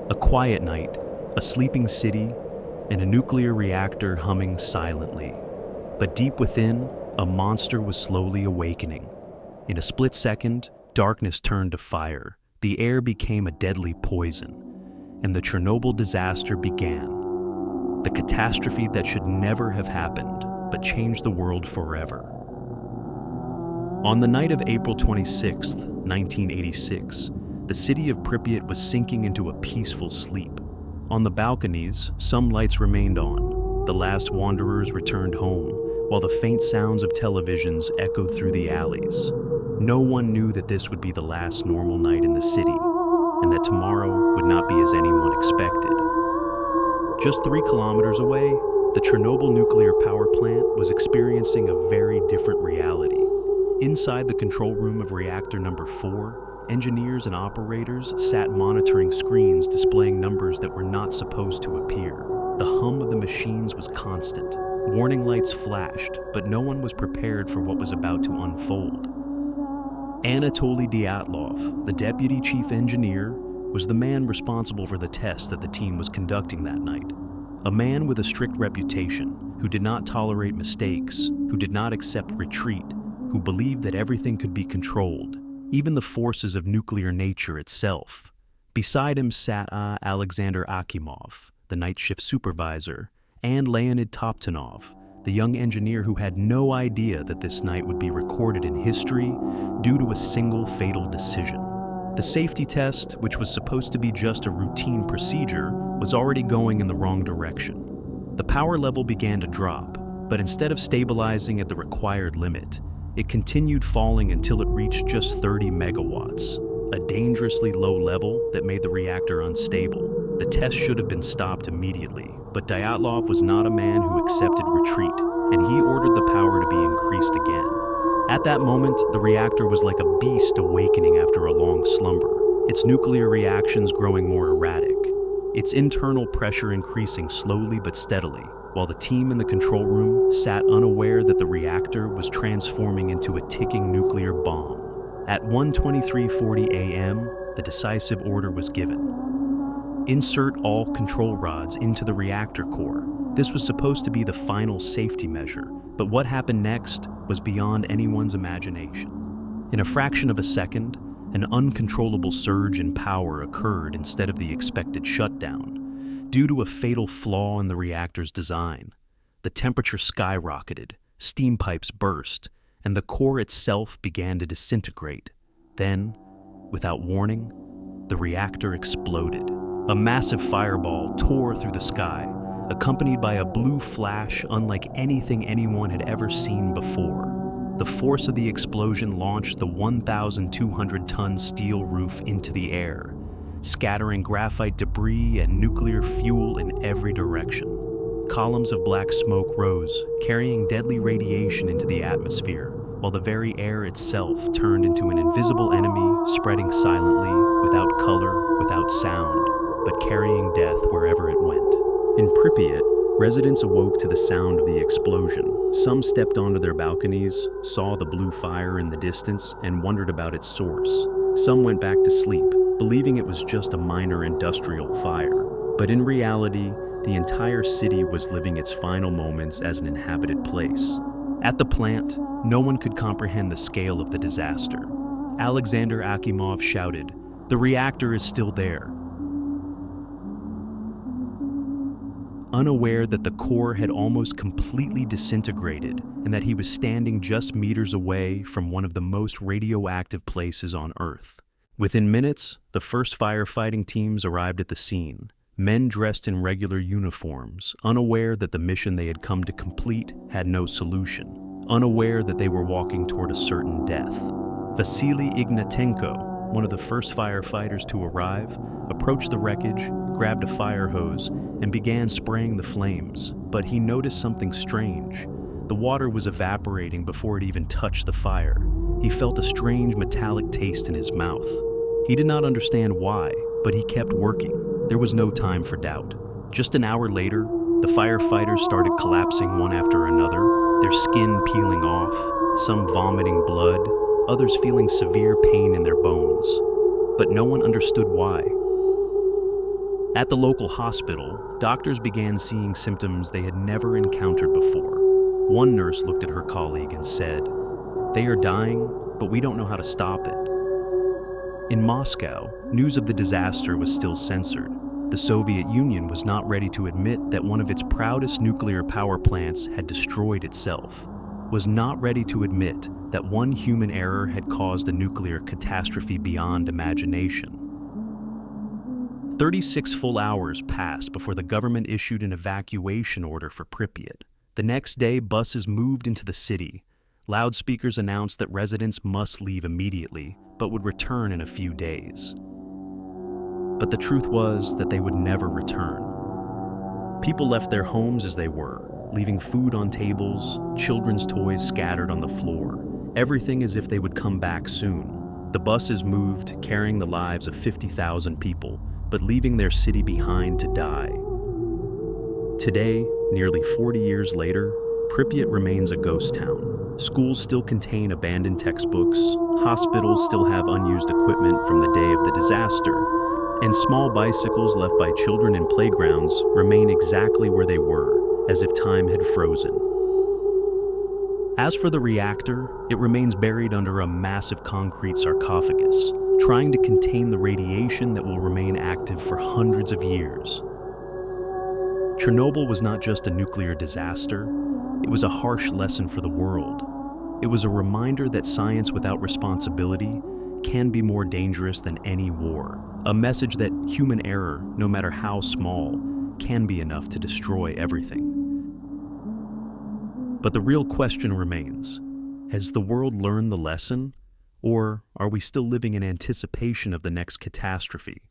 A quiet night, a sleeping city, and a nuclear reactor humming silently. But deep within, a monster was slowly awakening. In a split second, darkness turned to fire, the air became a deadly poison, and the Chernobyl disaster began. The catastrophe that should never have happened, but changed the world forever. On the night of April 26, 1986, the city of Pripyat was sinking into a peaceful sleep. On the balconies, some lights remained on. The last wanderers returned home, while the faint sounds of televisions echoed through the alleys. No one knew that this would be the last normal night in the city, and that tomorrow would not be as anyone expected. Just 3 kilometers away, the Chernobyl Nuclear Power Plant was experiencing a very different reality. Inside the control room of reactor number 4, engineers and operators sat monitoring screens displaying numbers that were not supposed to appear. The hum of the machines was constant. Warning lights flashed, but no one was prepared for what was about to unfold. Anatoly Dyatlov, the deputy chief engineer, was the man responsible for the tests that the team was conducting that night. A man with a strict reputation, who did not tolerate mistakes, who did not accept retreat, who believed that everything could be controlled, even the forces of nuclear nature itself. Beside him sat Alexander Akimov, the night shift supervisor, and Leonid Toptanov, the young engineer who had no idea that this night would be recorded in history due to a single fatal decision. The safety test, which was supposed to be just a routine procedure, was already going in the wrong direction. The power level began to drop, but instead of stabilizing at the required limit, it continued falling until it reached just 30 megawatts, a dangerously low level that made the reactor unstable. The test should have been stopped immediately, but Dyatlov was not a man who accepted retreat, and he ordered the power to be increased again. At that moment, the reactor was like a beast awakening after a long slumber, its nuclear reactions growing more erratic, its internal pressure increasing slowly but steadily, while the team in the control room sat unaware that the reactor was transforming into a ticking nuclear bomb. At 1:23:40 a.m., the decisive order was given. Insert all control rods into the reactor core. This was supposed to be the final safety measure, but what happened next was beyond anyone's imagination. In a fraction of a second, an uncontrollable surge in power occurred instead of the expected shutdown, due to a fatal flaw in the reactor's design. The temperature skyrocketed, steam pipes burst, and the core itself began to disintegrate. Then, without warning, the reactor exploded. A massive fireball tore through the sky, accompanied by a blue flash unlike anything anyone had ever seen before. The force of the explosion launched the 1,200-ton steel roof into the air, scattering graphite debris and nuclear fuel in every direction. Columns of black smoke rose, carrying deadly radiation into the atmosphere, while the very air itself turned into an invisible enemy, spreading silently, without color, without sound, but carrying death wherever it went. In Pripyat, residents awoke to the sound of the explosion. Some stepped onto their balconies, saw the blue fire in the distance, and wondered about its source. Some went back to sleep, believing it was just a minor industrial fire. But in reality, the entire city was living its final moments as an inhabited place. At the plant, no one could comprehend the scale of the disaster. Alexander Akimov shouted, "The reactor is still there." Unaware that the core had almost completely disintegrated and that he was standing just meters away from one of the most radioactive places on Earth. Within minutes, the first firefighting teams arrived at the scene, men dressed in regular uniforms, unaware that the mission they had come to complete had no solution, unaware that they were walking toward a certain death. Vasily Ignatenko, one of the first firefighters to arrive, approached the wreckage, grabbed a fire hose, and began spraying the flames. But he noticed something strange. The water was evaporating before it even touched the fire. He felt a strange metallic taste in his mouth. He did not understand why, but he kept working. There was no time for doubt. Just an hour later, the firefighters started collapsing one after another, their skin peeling off, some vomiting blood, others feeling severe pain in their bones. But no one understood why. At the local hospital, doctors began seeing symptoms they had never encountered before. One nurse looked at her colleague and said, "They are dying, but we don't know how to stop it." In Moscow, news of the disaster was still censored. The Soviet Union was not ready to admit that one of its proudest nuclear power plants had destroyed itself, was not ready to admit that one human error had caused a nuclear catastrophe beyond imagination. 36 full hours passed before the government issued an evacuation order for Pripyat. The next day, buses moved into the city. Loudspeakers announced that residents must leave immediately, but would return in a few days. But the truth was that they would never return. People left their homes as they were, leaving food on tables, children's toys scattered on the floor, everything as if they would come back soon. The buses moved, carrying the lives of 50,000 people, but leaving their city behind to die. Today, nearly 40 years later, Pripyat remains a ghost town. Schools still contain abandoned textbooks, hospitals still have unused equipment from the day of the disaster, and small bicycles left by children in playgrounds remain exactly where they were, as if time had frozen. As for the reactor, it remains buried under a massive concrete sarcophagus, trying to contain the radiation that will remain active for hundreds of years. Chernobyl was not just a nuclear disaster, it was a harsh lesson for the world. It was a reminder that science without responsibility can be more dangerous than any war. A message that human error, no matter how small, can be enough to destroy everything. But the real question remains, has the world learned the lesson, or are we still living in anticipation of the next catastrophe?